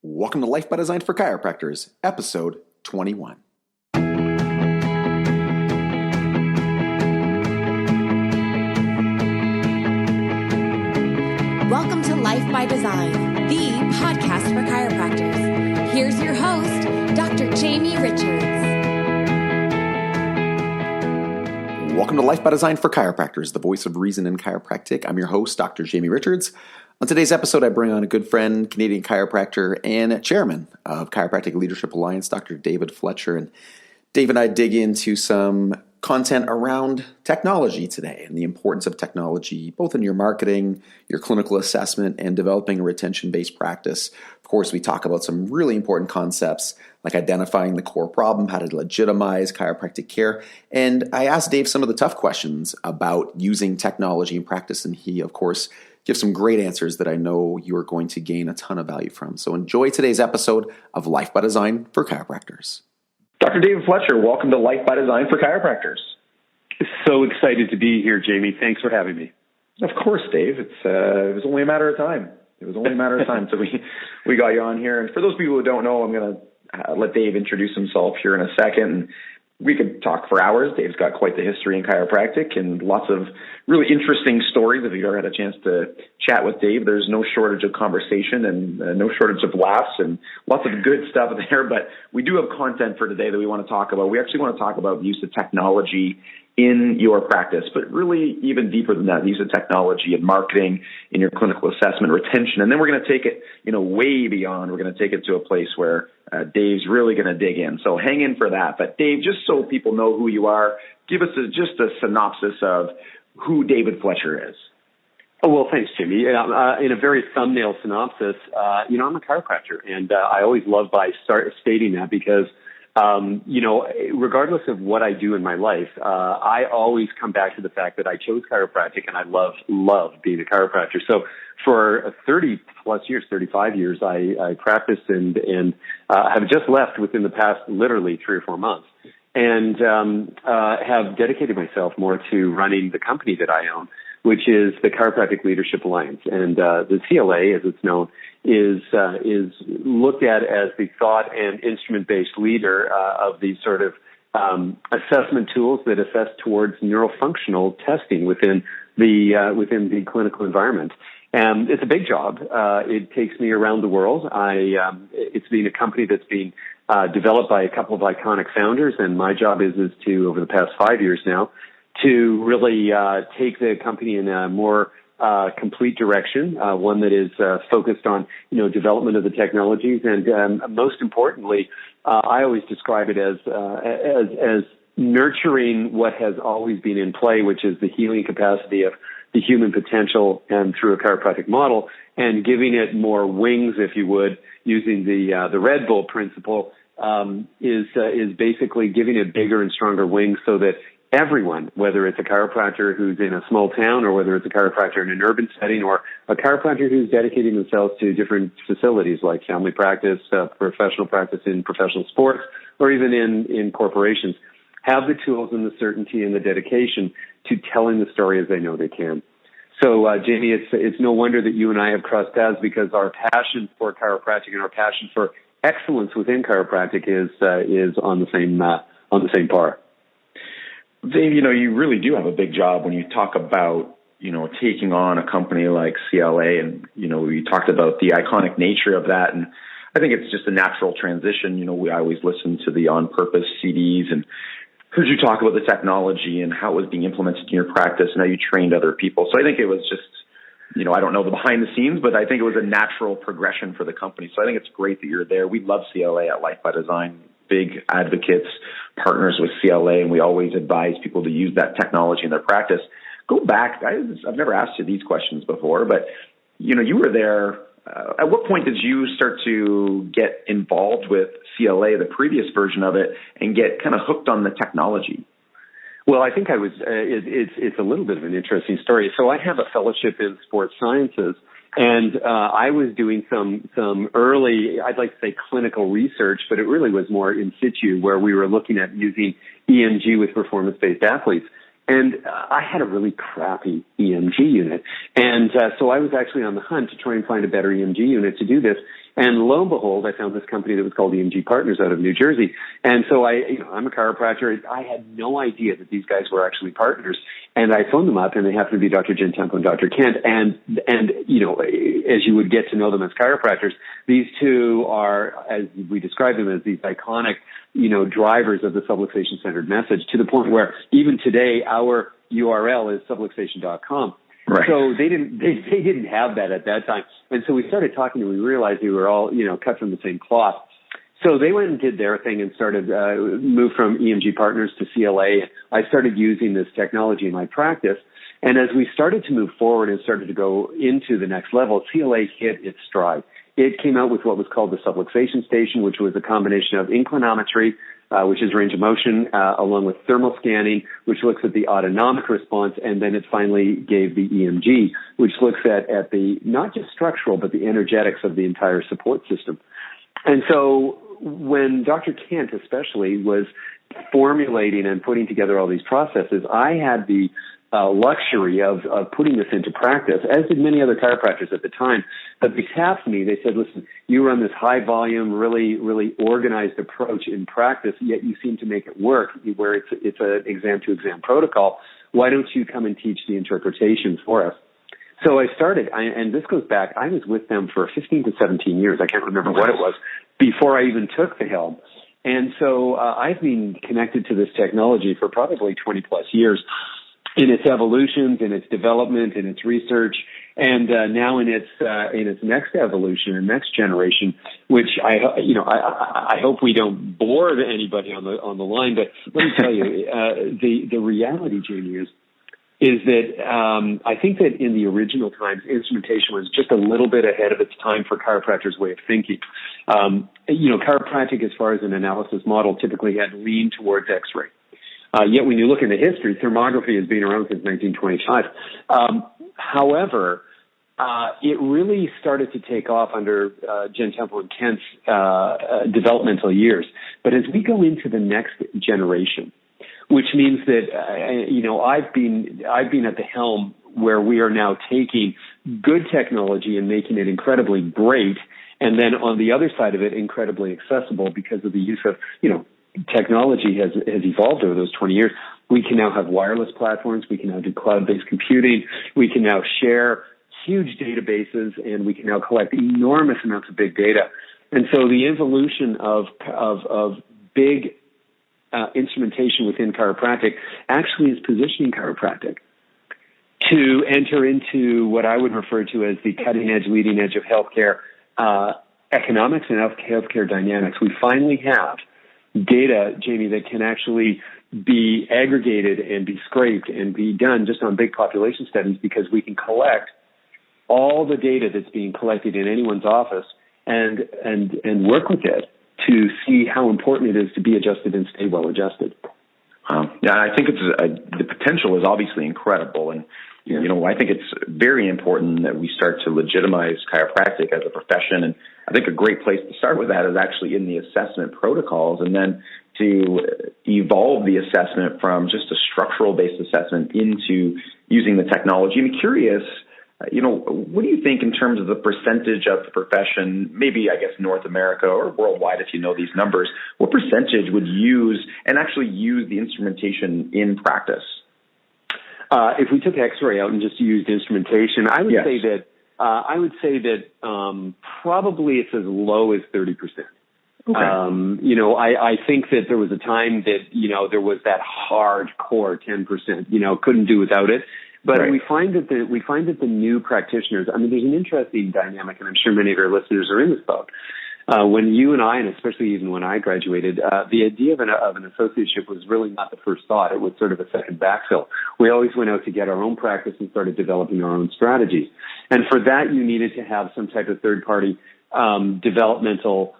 Welcome to Life by Design for Chiropractors, episode 21. Welcome to Life by Design, the podcast for chiropractors. Here's your host, Dr. Jamie Richards. Welcome to Life by Design for Chiropractors, the voice of reason in chiropractic. I'm your host, Dr. Jamie Richards. On today's episode, I bring on a good friend, Canadian chiropractor and chairman of Chiropractic Leadership Alliance, Dr. David Fletcher. And Dave and I dig into some content around technology today and the importance of technology, both in your marketing, your clinical assessment, and developing a retention-based practice. Of course, we talk about some really important concepts like identifying the core problem, how to legitimize chiropractic care. And I asked Dave some of the tough questions about using technology in practice, and he, of course, gives some great answers that I know you are going to gain a ton of value from. So enjoy today's episode of Life by Design for Chiropractors. Dr. David Fletcher, welcome to Life by Design for Chiropractors. So excited to be here, Jamie. Thanks for having me. Of course, Dave. It was only a matter of time. So we got you on here. And for those people who don't know, I'm going to let Dave introduce himself here in a second. And we could talk for hours. Dave's got quite the history in chiropractic and lots of really interesting stories. If you've ever had a chance to chat with Dave, there's no shortage of conversation and no shortage of laughs and lots of good stuff there. But we do have content for today that we want to talk about. We actually want to talk about the use of technology in your practice, but really even deeper than that, the use of technology in marketing, in your clinical assessment, retention. And then we're going to take it, way beyond. We're going to take it to a place where Dave's really going to dig in. So hang in for that. But Dave, just so people know who you are, give us just a synopsis of who David Fletcher is. Oh, well, thanks, Jimmy. In a very thumbnail synopsis, I'm a chiropractor, and I always love by stating that because regardless of what I do in my life, I always come back to the fact that I chose chiropractic and I love being a chiropractor. So for 30 plus years, 35 years, I practiced and have just left within the past literally 3 or 4 months and have dedicated myself more to running the company that I own, which is the Chiropractic Leadership Alliance. And the CLA, as it's known, is looked at as the thought and instrument-based leader of these sort of assessment tools that assess towards neurofunctional testing within the clinical environment. And it's a big job. It takes me around the world. It's been a company that's been developed by a couple of iconic founders, and my job is to, over the past 5 years now, to really take the company in a more complete direction, one that is focused on development of the technologies, and most importantly, I always describe it as nurturing what has always been in play, which is the healing capacity of the human potential, and through a chiropractic model, and giving it more wings, if you would, using the Red Bull principle, is basically giving it bigger and stronger wings so that everyone, whether it's a chiropractor who's in a small town or whether it's a chiropractor in an urban setting or a chiropractor who's dedicating themselves to different facilities like family practice, professional practice in professional sports, or even in corporations, have the tools and the certainty and the dedication to telling the story as they know they can. So, Jamie, it's no wonder that you and I have crossed paths because our passion for chiropractic and our passion for excellence within chiropractic is on the same par. Dave, you really do have a big job when you talk about, taking on a company like CLA, and, we talked about the iconic nature of that. And I think it's just a natural transition. I always listen to the On Purpose CDs and heard you talk about the technology and how it was being implemented in your practice and how you trained other people. So I think it was just, I don't know the behind the scenes, but I think it was a natural progression for the company. So I think it's great that you're there. We love CLA at Life by Design, big advocates, partners with CLA, and we always advise people to use that technology in their practice. Go back. I've never asked you these questions before, but, you were there. At what point did you start to get involved with CLA, the previous version of it, and get kind of hooked on the technology? Well, I think I was. It's a little bit of an interesting story. So I have a fellowship in sports sciences, and I was doing some early, I'd like to say clinical research, but it really was more in situ, where we were looking at using EMG with performance-based athletes. And I had a really crappy EMG unit. And so I was actually on the hunt to try and find a better EMG unit to do this. And lo and behold, I found this company that was called EMG Partners out of New Jersey. And so I'm a chiropractor. I had no idea that these guys were actually partners. And I phoned them up, and they happened to be Dr. Jen Temple and Dr. Kent. And as you would get to know them as chiropractors, these two are, as we describe them, as these iconic, drivers of the subluxation-centered message, to the point where even today our URL is subluxation.com. Right. So they didn't have that at that time. And so we started talking, and we realized we were all, cut from the same cloth. So they went and did their thing and started, moved from EMG Partners to CLA. I started using this technology in my practice. And as we started to move forward and started to go into the next level, CLA hit its stride. It came out with what was called the subluxation station, which was a combination of inclinometry, which is range of motion, along with thermal scanning, which looks at the autonomic response, and then it finally gave the EMG, which looks at the not just structural, but the energetics of the entire support system. And so when Dr. Kent especially was formulating and putting together all these processes, I had the luxury of putting this into practice, as did many other chiropractors at the time. But they tapped me. They said, listen, you run this high volume, really, really organized approach in practice, yet you seem to make it work where it's an exam to exam protocol. Why don't you come and teach the interpretation for us? So I started, and this goes back, I was with them for 15 to 17 years. I can't remember what it was before I even took the helm. And so I've been connected to this technology for probably 20 plus years, in its evolutions, in its development, in its research, and now in its next evolution and next generation, which I hope we don't bore anybody on the line. But let me tell you, the reality, Jamie, is that I think that in the original times, instrumentation was just a little bit ahead of its time for chiropractors' way of thinking. Chiropractic, as far as an analysis model, typically had leaned towards X-ray. Yet when you look into history, thermography has been around since 1925. However, it really started to take off under Jen Temple and Kent's developmental years. But as we go into the next generation, which means that I've been at the helm where we are now taking good technology and making it incredibly great, and then on the other side of it, incredibly accessible because of the use of technology has evolved over those 20 years. We can now have wireless platforms. We can now do cloud-based computing. We can now share huge databases, and we can now collect enormous amounts of big data. And so the evolution of big instrumentation within chiropractic actually is positioning chiropractic to enter into what I would refer to as the cutting edge, leading edge of healthcare economics and healthcare dynamics. We finally have data, Jamie, that can actually be aggregated and be scraped and be done just on big population studies, because we can collect all the data that's being collected in anyone's office and work with it to see how important it is to be adjusted and stay well adjusted. Yeah, I think the potential is obviously incredible, and I think it's very important that we start to legitimize chiropractic as a profession. And I think a great place to start with that is actually in the assessment protocols, and then to evolve the assessment from just a structural-based assessment into using the technology. I'm curious, what do you think in terms of the percentage of the profession, maybe, I guess, North America or worldwide, if you know these numbers, what percentage would use the instrumentation in practice? If we took X-ray out and just used instrumentation, I would say that probably it's as low as 30%. Okay. I think that there was a time that there was that hardcore 10%. Couldn't do without it. But right. we find that the new practitioners. I mean, there's an interesting dynamic, and I'm sure many of our listeners are in this boat. When you and I, and especially even when I graduated, the idea of an associateship was really not the first thought. It was sort of a second backfill. We always went out to get our own practice and started developing our own strategies. And for that, you needed to have some type of third-party developmental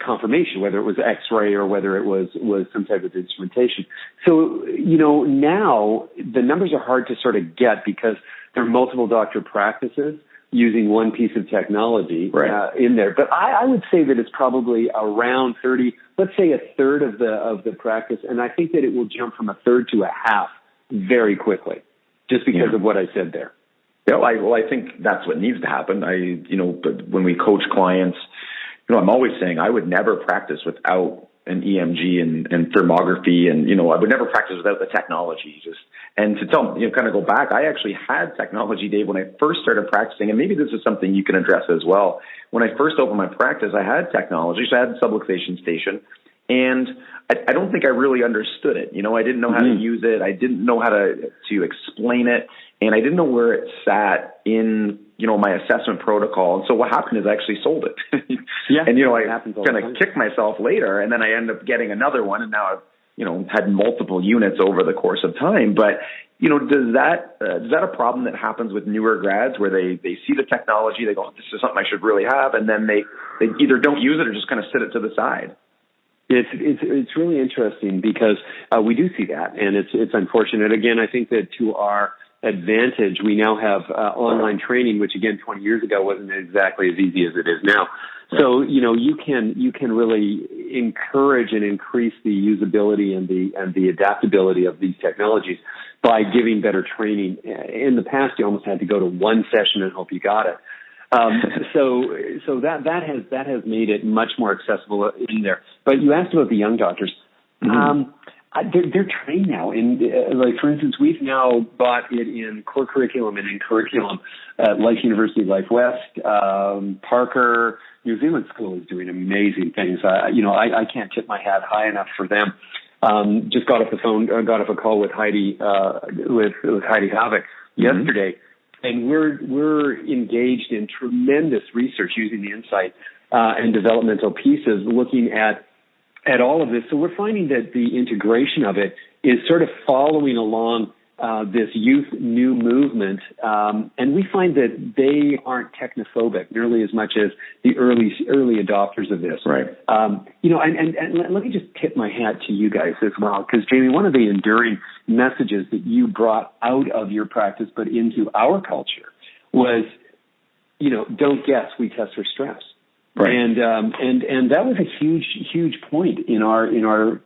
confirmation, whether it was X-ray or whether it was some type of instrumentation. So, now the numbers are hard to sort of get because there are multiple doctor practices using one piece of technology in there. But I would say that it's probably around 30, let's say a third of the practice. And I think that it will jump from a third to a half very quickly, just because of what I said there. Yeah, well, I think that's what needs to happen. But when we coach clients, I'm always saying I would never practice without an EMG and thermography, and I would never practice without the technology. And to tell kind of go back, I actually had technology, Dave, when I first started practicing, and maybe this is something you can address as well. When I first opened my practice, I had technology, so I had a subluxation station, and I don't think I really understood it. I didn't know how to use it. I didn't know how to explain it, and I didn't know where it sat in my assessment protocol. And so what happened is I actually sold it. Yeah, and I kind of kicked myself later, and then I ended up getting another one, and now I've had multiple units over the course of time. But is that a problem that happens with newer grads where they see the technology, they go, this is something I should really have, and then they either don't use it or just kind of sit it to the side? It's really interesting because we do see that, and it's unfortunate. Again, I think that to our advantage, we now have online training, which again 20 years ago wasn't exactly as easy as it is now. So you can really encourage and increase the usability and the adaptability of these technologies by giving better training. In the past, you almost had to go to one session and hope you got it. So that has made it much more accessible in there. But you asked about the young doctors. They're trained now. Like, for instance, we've now bought it in core curriculum and in curriculum at Life University, Life West, Parker. New Zealand School is doing amazing things. I can't tip my hat high enough for them. Just got off a call with Heidi, with Heidi Havoc yesterday. And we're engaged in tremendous research using the insight and developmental pieces, looking at all of this. So we're finding that the integration of it is sort of following along this youth new movement, and we find that they aren't technophobic nearly as much as the early adopters of this. Right. And let me just tip my hat to you guys as well, because Jamie, one of the enduring messages that you brought out of your practice but into our culture was, don't guess, we test for stress. Right. And that was a huge point in our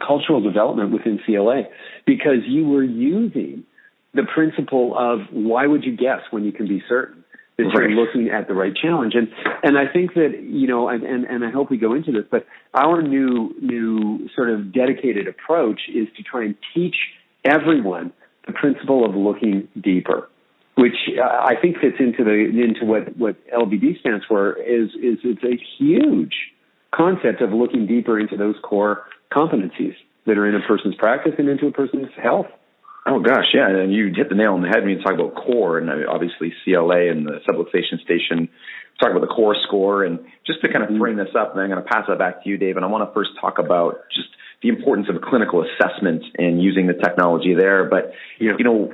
cultural development within CLA, because you were using the principle of why would you guess when you can be certain that you're looking at the right challenge. And I think that, and I hope we go into this, but our new sort of dedicated approach is to try and teach everyone the principle of looking deeper, which I think fits into what LBD stands for. Is it's a huge concept of looking deeper into those core competencies that are in a person's practice and into a person's health. Oh gosh, yeah, and you hit the nail on the head when you talk about core, and obviously CLA and the subluxation station. Talk about the core score, and just to kind of frame this up, and I'm going to pass that back to you, Dave. And I want to first talk about just the importance of clinical assessment and using the technology there. But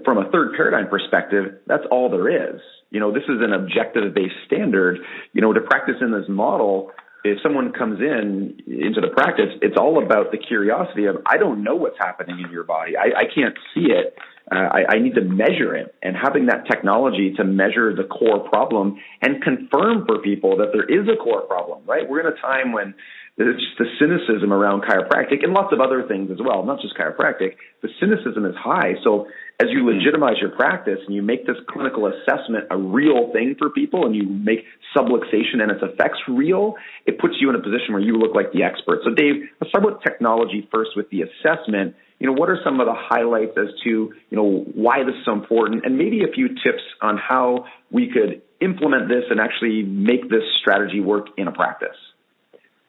from a third paradigm perspective, that's all there is. This is an objective-based standard. To practice in this model, if someone comes into the practice, it's all about the curiosity of, I don't know what's happening in your body. I can't see it. I need to measure it. And having that technology to measure the core problem and confirm for people that there is a core problem, right? We're in a time when there's just the cynicism around chiropractic and lots of other things as well, not just chiropractic. The cynicism is high. So as you legitimize your practice and you make this clinical assessment a real thing for people, and you make subluxation and its effects real, it puts you in a position where you look like the expert. So Dave, let's talk about technology first with the assessment. What are some of the highlights as to, why this is so important, and maybe a few tips on how we could implement this and actually make this strategy work in a practice?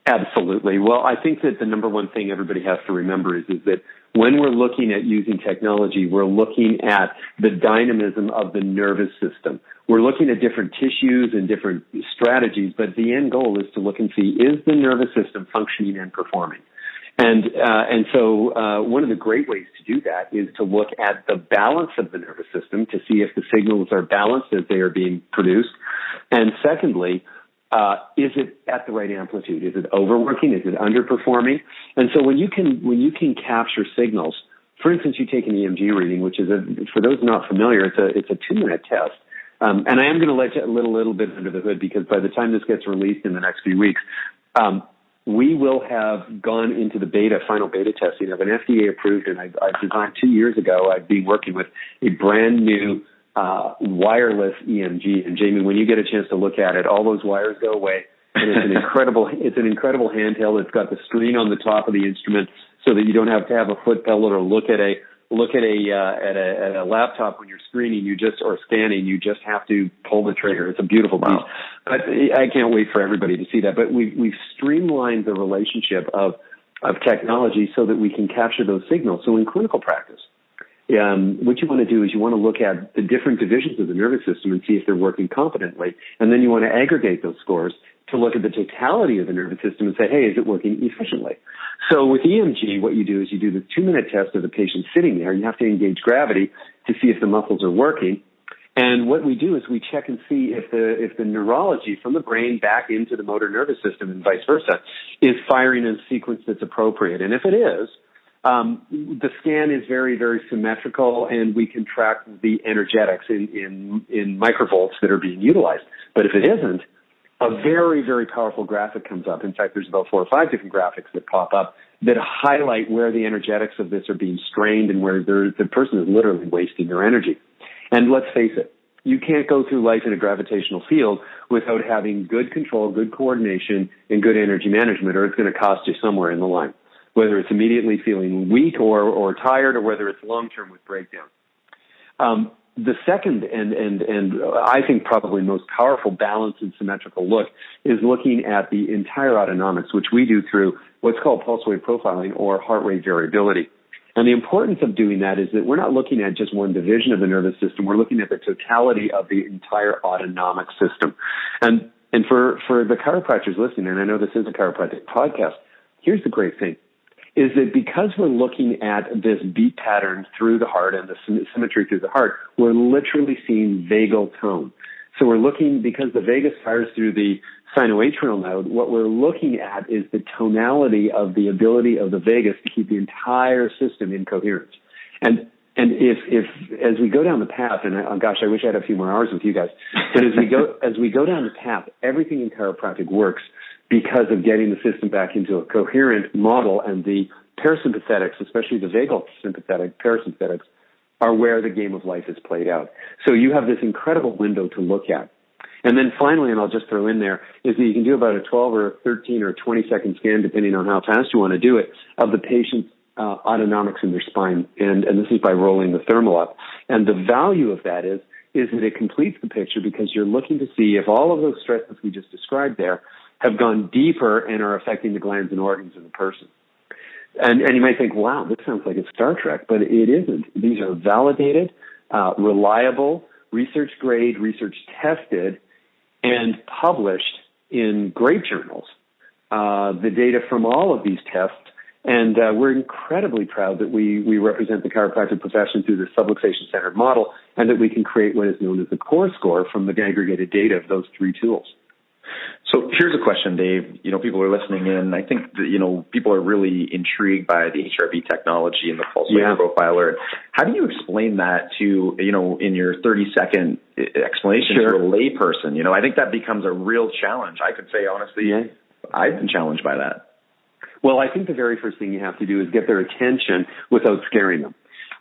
Absolutely. Well, I think that the number one thing everybody has to remember is that when we're looking at using technology, we're looking at the dynamism of the nervous system. We're looking at different tissues and different strategies, but the end goal is to look and see, is the nervous system functioning and performing? And so one of the great ways to do that is to look at the balance of the nervous system to see if the signals are balanced as they are being produced. And secondly, is it at the right amplitude? Is it overworking? Is it underperforming? And so when you can capture signals, for instance, you take an EMG reading, which is for those not familiar, it's a 2-minute test. And I am going to let you a little bit under the hood, because by the time this gets released in the next few weeks, we will have gone into the final beta testing of an FDA approved, and I've designed 2 years ago. I've been working with a brand new wireless EMG. And Jamie, when you get a chance to look at it, all those wires go away. And it's an incredible handheld. It's got the screen on the top of the instrument so that you don't have to have a foot pedal or look at a laptop when you're screening, or scanning. You just have to pull the trigger. It's a beautiful piece. Wow. But I can't wait for everybody to see that. But we've streamlined the relationship of technology so that we can capture those signals. So in clinical practice, what you want to do is you want to look at the different divisions of the nervous system and see if they're working competently. And then you want to aggregate those scores to look at the totality of the nervous system and say, hey, is it working efficiently? So with EMG, what you do is you do the 2-minute test of the patient sitting there. You have to engage gravity to see if the muscles are working. And what we do is we check and see if the neurology from the brain back into the motor nervous system and vice versa is firing in a sequence that's appropriate. And if it is, the scan is very, very symmetrical, and we can track the energetics in microvolts that are being utilized. But if it isn't, a very, very powerful graphic comes up. In fact, there's about 4 or 5 different graphics that pop up that highlight where the energetics of this are being strained and where the person is literally wasting their energy. And let's face it, you can't go through life in a gravitational field without having good control, good coordination, and good energy management, or it's going to cost you somewhere in the line, whether it's immediately feeling weak or tired, or whether it's long-term with breakdown. The second and I think probably most powerful balanced and symmetrical look is looking at the entire autonomics, which we do through what's called pulse wave profiling or heart rate variability. And the importance of doing that is that we're not looking at just one division of the nervous system. We're looking at the totality of the entire autonomic system. And for the chiropractors listening, and I know this is a chiropractic podcast, here's the great thing, is that because we're looking at this beat pattern through the heart and the symmetry through the heart, we're literally seeing vagal tone. So we're looking, because the vagus fires through the sinoatrial node, what we're looking at is the tonality of the ability of the vagus to keep the entire system in coherence. And if as we go down the path, and gosh, I wish I had a few more hours with you guys, but as we go down the path, everything in chiropractic works because of getting the system back into a coherent model, and the parasympathetics, especially the vagal sympathetic parasympathetics, are where the game of life is played out. So you have this incredible window to look at. And then finally, and I'll just throw in there, is that you can do about a 12 or a 13 or a 20-second scan, depending on how fast you want to do it, of the patient's autonomics in their spine. And this is by rolling the thermal up. And the value of that is that it completes the picture, because you're looking to see if all of those stresses we just described there have gone deeper and are affecting the glands and organs in the person. And you might think, wow, this sounds like it's Star Trek, but it isn't. These are validated, reliable, research-grade, research-tested, and published in great journals, the data from all of these tests. And we're incredibly proud that we represent the chiropractic profession through the subluxation-centered model, and that we can create what is known as the core score from the aggregated data of those 3 tools. So here's a question, Dave. People are listening in. I think that, people are really intrigued by the HRV technology and the pulse wave profiler. How do you explain that to, in your 30-second explanation to a layperson? I think that becomes a real challenge. I could say, honestly, I've been challenged by that. Well, I think the very first thing you have to do is get their attention without scaring them.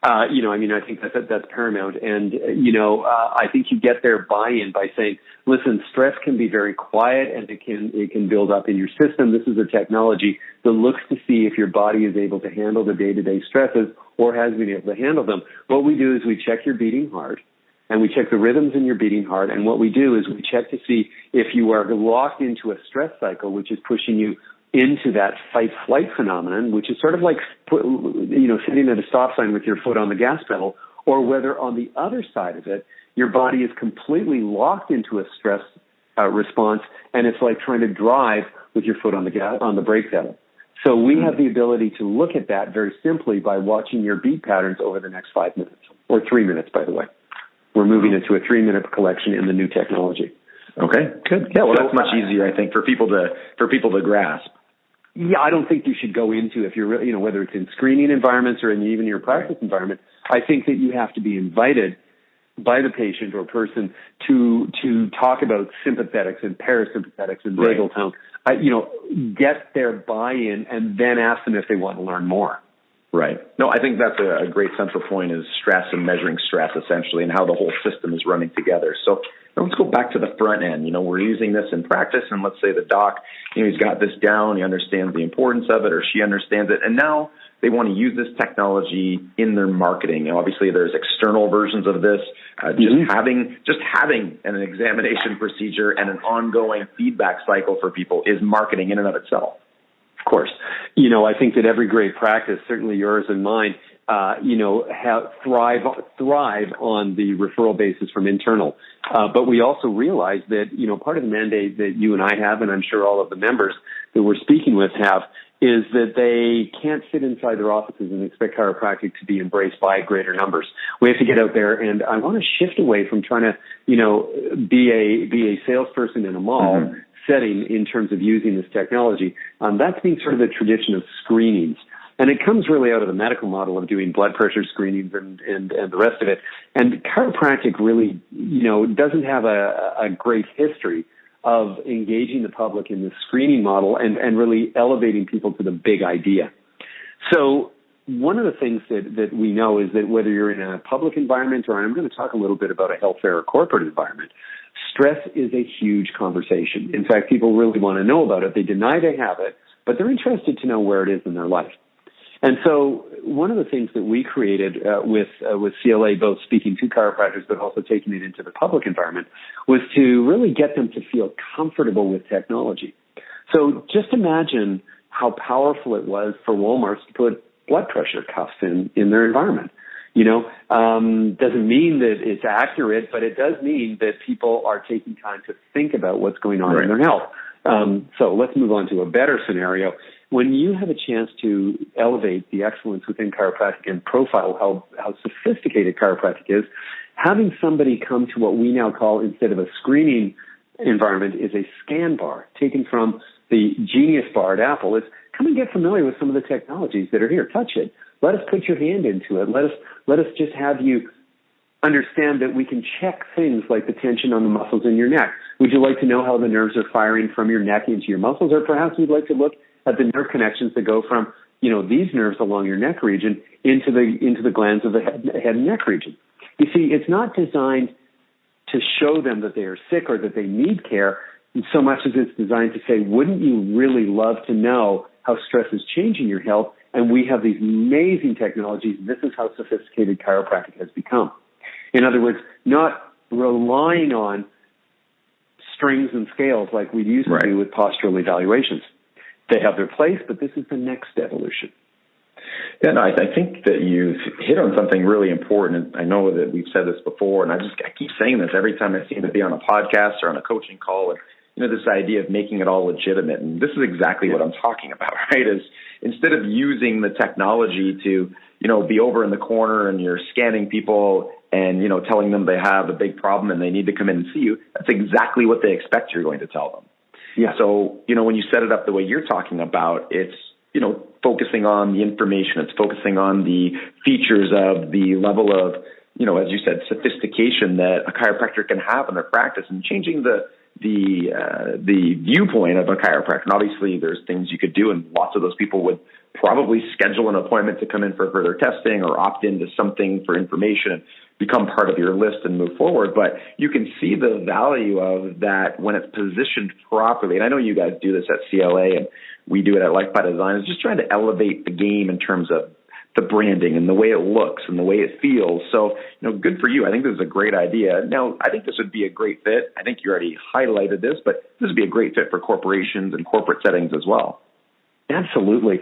I think that's paramount. And, I think you get their buy-in by saying, listen, stress can be very quiet, and it can build up in your system. This is a technology that looks to see if your body is able to handle the day-to-day stresses or has been able to handle them. What we do is we check your beating heart, and we check the rhythms in your beating heart. And what we do is we check to see if you are locked into a stress cycle, which is pushing you into that fight-flight phenomenon, which is sort of like, sitting at a stop sign with your foot on the gas pedal, or whether on the other side of it, your body is completely locked into a stress response, and it's like trying to drive with your foot on the brake pedal. So we have the ability to look at that very simply by watching your beat patterns over the next 5 minutes, or 3 minutes, by the way. We're moving into a 3-minute collection in the new technology. Okay, good. Yeah, well, that's much easier, I think, for people to grasp. Yeah, I don't think you should go into, if you're really, whether it's in screening environments or in even your practice environment, I think that you have to be invited by the patient or person to talk about sympathetics and parasympathetics and vagal tone. Get their buy-in, and then ask them if they want to learn more. Right. No, I think that's a great central point is stress and measuring stress essentially and how the whole system is running together. So let's go back to the front end. We're using this in practice and let's say the doc, he's got this down, he understands the importance of it or she understands it. And now they want to use this technology in their marketing. Obviously there's external versions of this, just having an examination procedure and an ongoing feedback cycle for people is marketing in and of itself. Of course. I think that every great practice, certainly yours and mine, thrive on the referral basis from internal. But we also realize that, part of the mandate that you and I have, and I'm sure all of the members that we're speaking with have, is that they can't sit inside their offices and expect chiropractic to be embraced by greater numbers. We have to get out there, and I want to shift away from trying to, be a salesperson in a mall setting in terms of using this technology. That's been sort of the tradition of screenings. And it comes really out of the medical model of doing blood pressure screenings and the rest of it. And chiropractic really, doesn't have a great history of engaging the public in the screening model and really elevating people to the big idea. So one of the things that we know is that whether you're in a public environment or I'm going to talk a little bit about a health fair or corporate environment, stress is a huge conversation. In fact, people really want to know about it. They deny they have it, but they're interested to know where it is in their life. And so one of the things that we created with CLA, both speaking to chiropractors but also taking it into the public environment, was to really get them to feel comfortable with technology. So just imagine how powerful it was for Walmart to put blood pressure cuffs in their environment. Doesn't mean that it's accurate, but it does mean that people are taking time to think about what's going on in their health. So let's move on to a better scenario. When you have a chance to elevate the excellence within chiropractic and profile how sophisticated chiropractic is, having somebody come to what we now call, instead of a screening environment, is a scan bar taken from the Genius Bar at Apple. Is come and get familiar with some of the technologies that are here. Touch it. Let us put your hand into it. Let us just have you understand that we can check things like the tension on the muscles in your neck. Would you like to know how the nerves are firing from your neck into your muscles? Or perhaps you'd like to look at the nerve connections that go from, these nerves along your neck region into the glands of the head and neck region. You see, it's not designed to show them that they are sick or that they need care so much as it's designed to say, wouldn't you really love to know how stress is changing your health? And we have these amazing technologies. This is how sophisticated chiropractic has become. In other words, not relying on strings and scales like we used to do with postural evaluations. They have their place, but this is the next evolution. Yeah, no, I think that you've hit on something really important. I know that we've said this before, and I keep saying this every time I seem to be on a podcast or on a coaching call. And this idea of making it all legitimate, and this is exactly what I'm talking about, right? Is instead of using the technology to be over in the corner and you're scanning people and telling them they have a big problem and they need to come in and see you, that's exactly what they expect you're going to tell them. Yeah. So, when you set it up the way you're talking about, it's, focusing on the information. It's focusing on the features of the level of, as you said, sophistication that a chiropractor can have in their practice and changing the viewpoint of a chiropractor. And obviously there's things you could do, and lots of those people would probably schedule an appointment to come in for further testing or opt into something for information and become part of your list and move forward. But you can see the value of that when it's positioned properly. And I know you guys do this at CLA and we do it at Life by Design. It's just trying to elevate the game in terms of the branding and the way it looks and the way it feels. So, good for you. I think this is a great idea. Now, I think this would be a great fit. I think you already highlighted this, but this would be a great fit for corporations and corporate settings as well. Absolutely.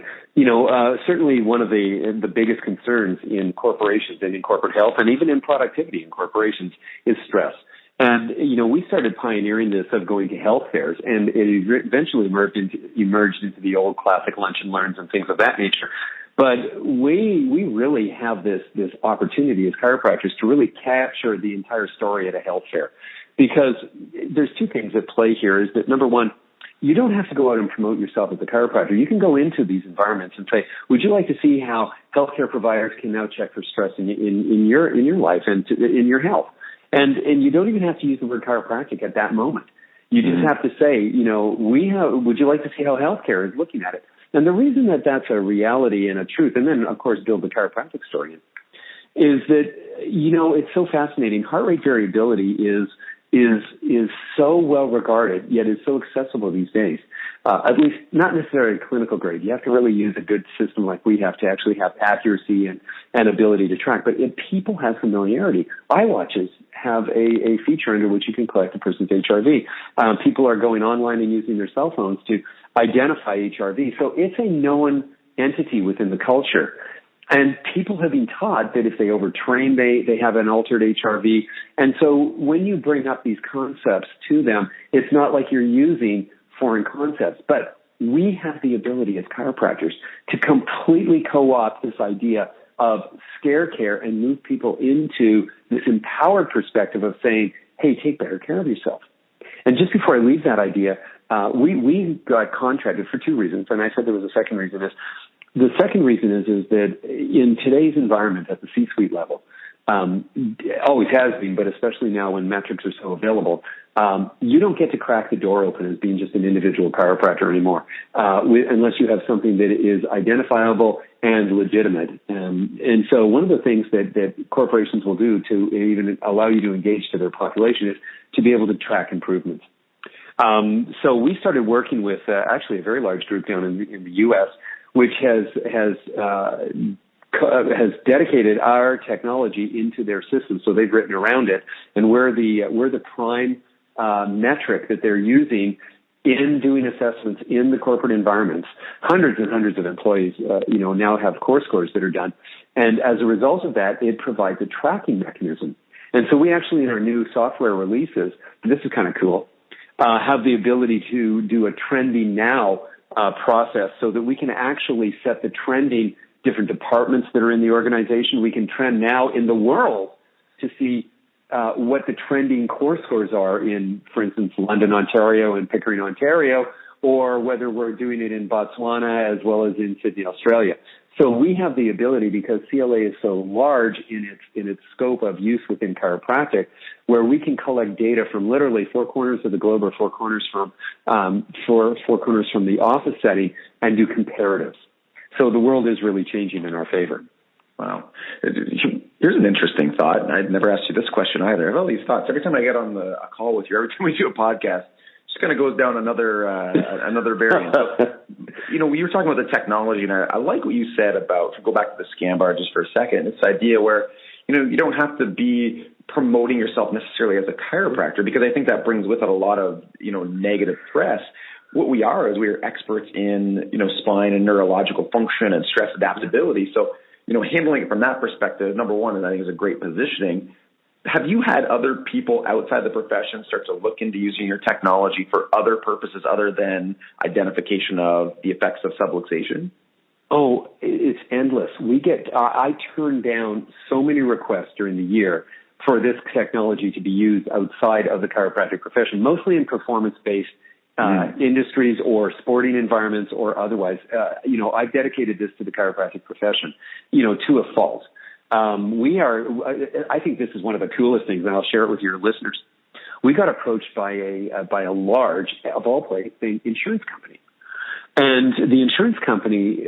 Certainly one of the biggest concerns in corporations and in corporate health and even in productivity in corporations is stress. And, we started pioneering this of going to health fairs, and it eventually emerged into the old classic lunch and learns and things of that nature. But we really have this opportunity as chiropractors to really capture the entire story at a health fair, because there's two things at play here. Is that, number one, you don't have to go out and promote yourself as a chiropractor. You can go into these environments and say, would you like to see how healthcare providers can now check for stress in your life and in your health? And you don't even have to use the word chiropractic at that moment. You just have to say, would you like to see how healthcare is looking at it? And the reason that that's a reality and a truth, and then, of course, build the chiropractic story in, is that, it's so fascinating. Heart rate variability is so well regarded, yet is so accessible these days. At least not necessarily clinical grade. You have to really use a good system like we have to actually have accuracy and ability to track. But if people have familiarity, iWatches have a feature under which you can collect a person's HRV. People are going online and using their cell phones to identify HRV. So it's a known entity within the culture. And people have been taught that if they overtrain, they have an altered HRV. And so when you bring up these concepts to them, it's not like you're using foreign concepts. But we have the ability as chiropractors to completely co-opt this idea of scare care and move people into this empowered perspective of saying, hey, take better care of yourself. And just before I leave that idea, we got contracted for two reasons. And I said there was a second reason. The second reason is that in today's environment at the C-suite level, always has been, but especially now when metrics are so available, you don't get to crack the door open as being just an individual chiropractor anymore, unless you have something that is identifiable and legitimate. And so one of the things that corporations will do to even allow you to engage to their population is to be able to track improvements. So we started working with actually a very large group down in the U.S., which has dedicated our technology into their system. So they've written around it, and we're the prime metric that they're using in doing assessments in the corporate environments. Hundreds and hundreds of employees, now have core scores that are done, and as a result of that, it provides a tracking mechanism. And so we actually, in our new software releases, and this is kind of cool, have the ability to do a trending now process so that we can actually set the trending different departments that are in the organization. We can trend now in the world to see what the trending core scores are in, for instance, London, Ontario and Pickering, Ontario, or whether we're doing it in Botswana as well as in Sydney, Australia. So we have the ability, because CLA is so large in its scope of use within chiropractic, where we can collect data from literally four corners of the globe or four corners from the office setting and do comparatives. So the world is really changing in our favor. Wow. Here's an interesting thought. I'd never asked you this question either. I have all these thoughts. Every time I get on a call with you, every time we do a podcast, just kind of goes down another variant. So, we were talking about the technology, and I like what you said about, to go back to the scan bar just for a second, this idea where, you don't have to be promoting yourself necessarily as a chiropractor, because I think that brings with it a lot of, negative press. What we are is we are experts in, spine and neurological function and stress adaptability. So, handling it from that perspective, number one, and I think is a great positioning. Have you had other people outside the profession start to look into using your technology for other purposes other than identification of the effects of subluxation? Oh, it's endless. I turn down so many requests during the year for this technology to be used outside of the chiropractic profession, mostly in performance-based industries or sporting environments or otherwise. I've dedicated this to the chiropractic profession, to a fault. I think this is one of the coolest things, and I'll share it with your listeners. We got approached by a large, of all places, insurance company. And the insurance company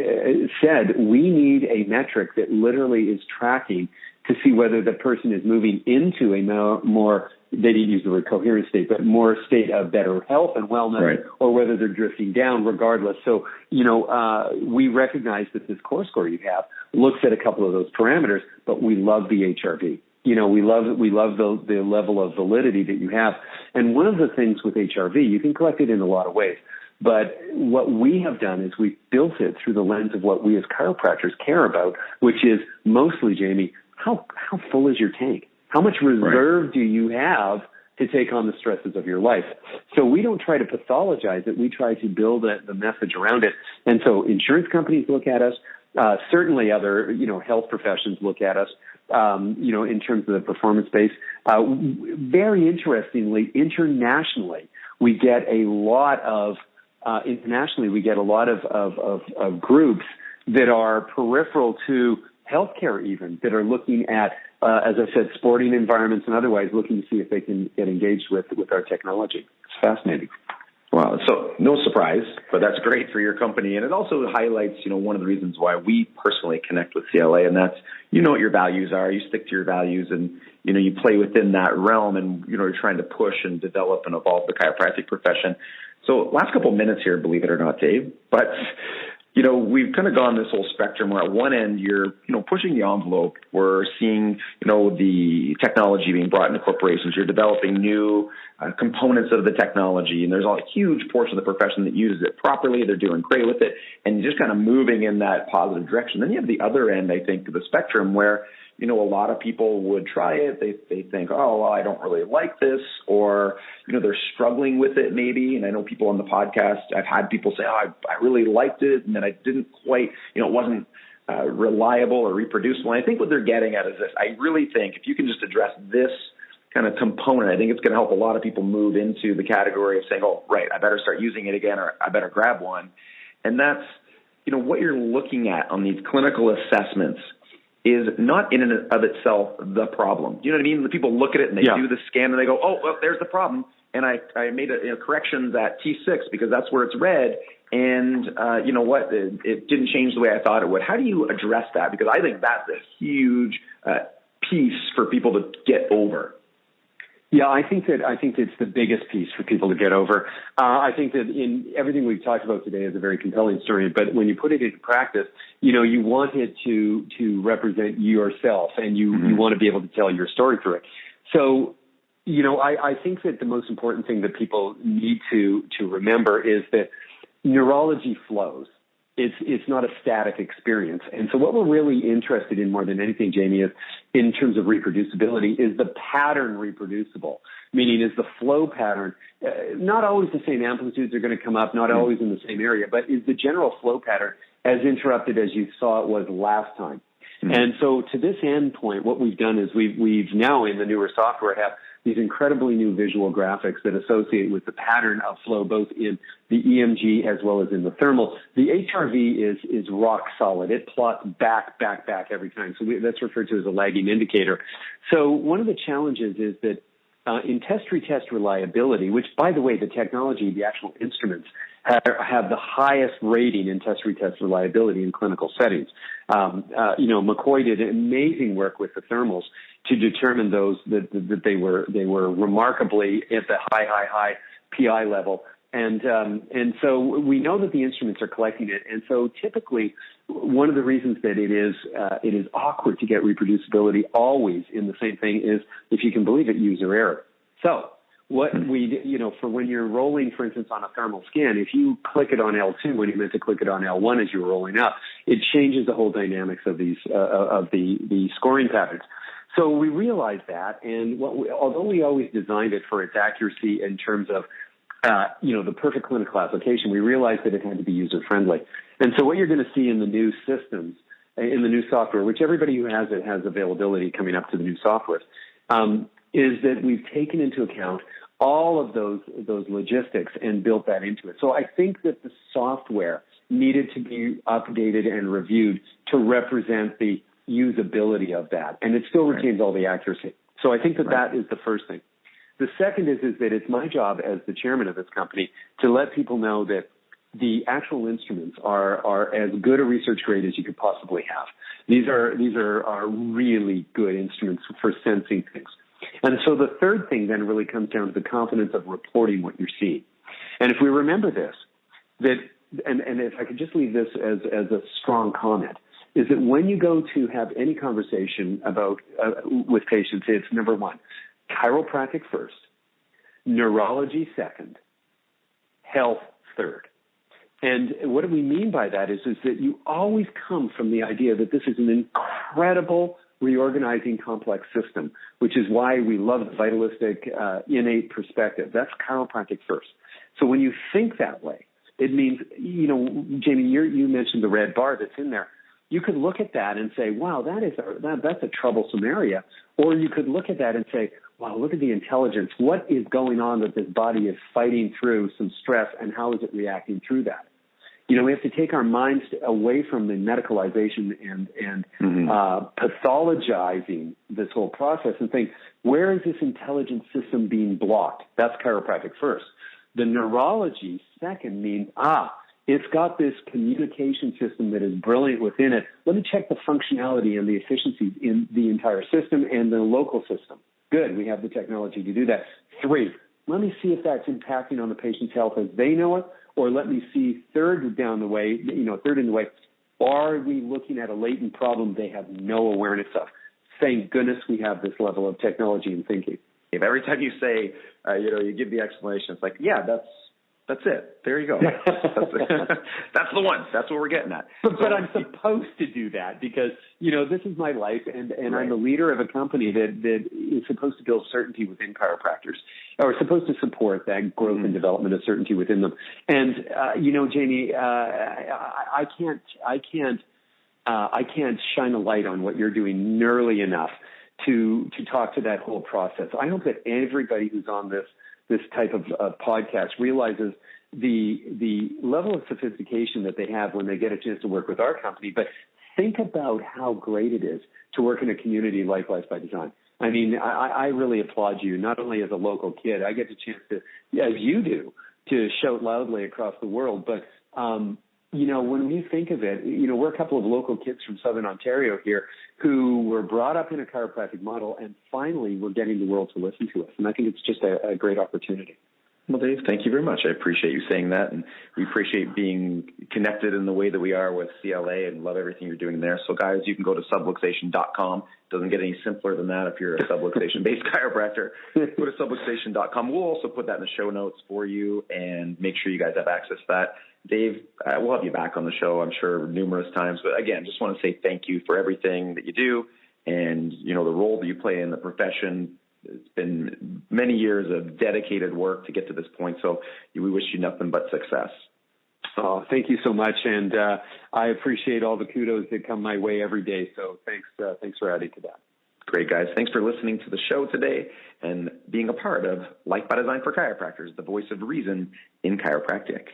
said, we need a metric that literally is tracking to see whether the person is moving into a more, they didn't use the word coherent state, but more state of better health and wellness, right, or whether they're drifting down regardless. So, we recognize that this core score you have looks at a couple of those parameters, but we love the HRV. We love the level of validity that you have. And one of the things with HRV, you can collect it in a lot of ways. But what we have done is we've built it through the lens of what we as chiropractors care about, which is mostly, Jamie, how full is your tank? How much reserve do you have to take on the stresses of your life? So we don't try to pathologize it. We try to build the message around it. And so insurance companies look at us. Certainly other, health professions look at us, in terms of the performance base. Very interestingly, internationally, we get a lot of groups that are peripheral to healthcare, even, that are looking at, as I said, sporting environments and otherwise, looking to see if they can get engaged with our technology. fascinating. Well, so no surprise, but that's great for your company. And it also highlights, one of the reasons why we personally connect with CLA, and that's, what your values are. You stick to your values and, you play within that realm and, you're trying to push and develop and evolve the chiropractic profession. So last couple of minutes here, believe it or not, Dave, but we've kind of gone this whole spectrum where at one end you're, pushing the envelope. We're seeing, the technology being brought into corporations. You're developing new components of the technology, and there's a huge portion of the profession that uses it properly. They're doing great with it, and just kind of moving in that positive direction. Then you have the other end, I think, of the spectrum where, a lot of people would try it. They think, oh, well, I don't really like this, or, they're struggling with it maybe. And I know people on the podcast, I've had people say, oh, I really liked it, and then I didn't quite, it wasn't reliable or reproducible. And I think what they're getting at is this. I really think if you can just address this kind of component, I think it's going to help a lot of people move into the category of saying, oh, right, I better start using it again, or I better grab one. And that's, what you're looking at on these clinical assessments is not in and of itself the problem. You know what I mean? The people look at it and they do the scan and they go, oh, well, there's the problem. And I made corrections at T6 because that's where it's red. And you know what? It didn't change the way I thought it would. How do you address that? Because I think that's a huge piece for people to get over. Yeah, I think it's the biggest piece for people to get over. I think that in everything we've talked about today is a very compelling story, but when you put it into practice, you want it to represent yourself, and you want to be able to tell your story through it. So, I think that the most important thing that people need to remember is that neurology flows. It's not a static experience. And so what we're really interested in more than anything, Jamie, is in terms of reproducibility, is the pattern reproducible? Meaning, is the flow pattern, not always the same amplitudes are going to come up, not always in the same area, but is the general flow pattern as interrupted as you saw it was last time? And so to this end point, what we've done is we've now in the newer software have these incredibly new visual graphics that associate with the pattern of flow, both in the EMG as well as in the thermal. The HRV is rock solid. It plots back every time. So that's referred to as a lagging indicator. So one of the challenges is that in test-retest reliability, which, by the way, the technology, the actual instruments have the highest rating in test-retest reliability in clinical settings. McCoy did amazing work with the thermals to determine those that they were remarkably at the high PI level. And so we know that the instruments are collecting it. And so typically one of the reasons that it is awkward to get reproducibility always in the same thing is, if you can believe it, user error. So what for when you're rolling, for instance, on a thermal scan, if you click it on L2 when you meant to click it on L1 as you're rolling up, it changes the whole dynamics of these, of the scoring patterns. So we realized that, and although we always designed it for its accuracy in terms of the perfect clinical application, we realized that it had to be user-friendly. And so what you're going to see in the new systems, in the new software, which everybody who has it has availability coming up to the new software, is that we've taken into account all of those logistics and built that into it. So I think that the software needed to be updated and reviewed to represent the usability of that, and it still retains all the accuracy. So I think that is the first thing. The second is that it's my job as the chairman of this company to let people know that the actual instruments are as good a research grade as you could possibly have. These are really good instruments for sensing things. And so the third thing then really comes down to the confidence of reporting what you're seeing. And if we remember this, and if I could just leave this as a strong comment, is that when you go to have any conversation about with patients, it's number one, chiropractic first, neurology second, health third. And what do we mean by that is that you always come from the idea that this is an incredible reorganizing complex system, which is why we love the vitalistic innate perspective. That's chiropractic first. So when you think that way, it means, Jamie, you mentioned the red bar that's in there. You could look at that and say, wow, that's a troublesome area. Or you could look at that and say, wow, look at the intelligence. What is going on that this body is fighting through some stress, and how is it reacting through that? We have to take our minds away from the medicalization and pathologizing this whole process and think, where is this intelligent system being blocked? That's chiropractic first. The neurology second means, it's got this communication system that is brilliant within it. Let me check the functionality and the efficiencies in the entire system and the local system. Good, we have the technology to do that. 3, let me see if that's impacting on the patient's health as they know it, or let me see third in the way, are we looking at a latent problem they have no awareness of? Thank goodness we have this level of technology and thinking. If every time you say, you give the explanation, it's like, yeah, that's it. There you go. That's the one. That's what we're getting at. But I'm supposed to do that because, this is my life, and right. I'm the leader of a company that is supposed to build certainty within chiropractors, or supposed to support that growth and development of certainty within them. And, Jamie, I can't shine a light on what you're doing nearly enough to talk to that whole process. I hope that everybody who's on this type of podcast realizes the level of sophistication that they have when they get a chance to work with our company. But think about how great it is to work in a community like Life by Design. I mean, I really applaud you, not only as a local kid. I get the chance to, as you do, to shout loudly across the world. But, when we think of it, we're a couple of local kids from Southern Ontario here who were brought up in a chiropractic model, and finally we're getting the world to listen to us. And I think it's just a great opportunity. Well, Dave, thank you very much. I appreciate you saying that, and we appreciate being connected in the way that we are with CLA and love everything you're doing there. So, guys, you can go to subluxation.com. Doesn't get any simpler than that if you're a subluxation-based chiropractor. Go to subluxation.com. We'll also put that in the show notes for you and make sure you guys have access to that. Dave, we'll have you back on the show, I'm sure, numerous times. But, again, just want to say thank you for everything that you do and, the role that you play in the profession. It's been many years of dedicated work to get to this point, so we wish you nothing but success. Oh, thank you so much, and I appreciate all the kudos that come my way every day, so thanks for adding to that. Great, guys. Thanks for listening to the show today and being a part of Life by Design for Chiropractors, the voice of reason in chiropractic.